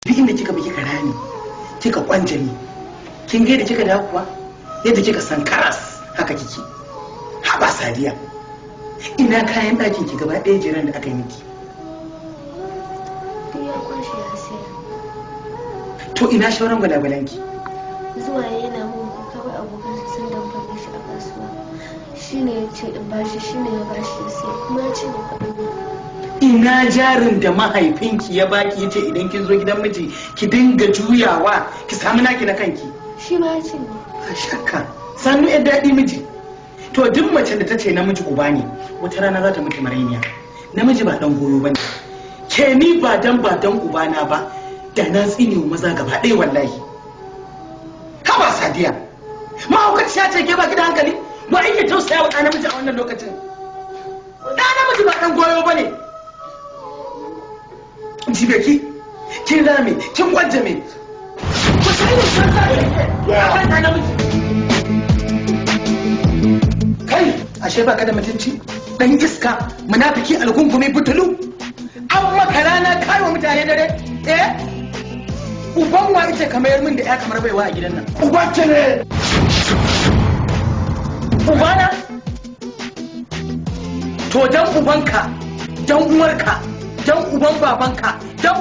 duk inda kika bi kika rami kika kwanjani kin ga yadda kika da kuwa yadda kika san karas haka kike haba Sadiya ina kayan ɗakin ki gaba ɗaya jiran da aka yi miki ya kwashe ya sayar to ina shauran gwalagwalanki zuwa yana mun kawai abokan sun damfar shi a kasuwa shine ya ce in bashi shine ya bashi ya sayar kuma ya ce ne kuɗin ina jarin da mahaifinki ya baki yace idan kin zo gidan miji ki dinga juyawa ki samu naki na kanki shi ma ya ce ne a shakka sannu ya daɗi miji to duk mace da ta ce namiji uba ne wata rana za ta mutu marainiya namiji ba dan goyo bane ke ni ba dan ubana ba da na tsine maza gaba ɗaya wallahi haba Sadiya mahaukaciya ce ke baki da hankali ba ake tausaya wa ɗa namiji a wannan lokacin ɗa namiji ba dan goyo bane jibe ki kin rame kin gwajja me ku sai ne san kan ɗa namiji kai ashe baka da mutunci dan iska munafiki algungumi butulu an maka rana kayo mutane dare uban wa ita kamar min da ya kamar baiwa a gidan nan uban ce ne ubana to dan ubanka dan uwarka dan uban babanka dan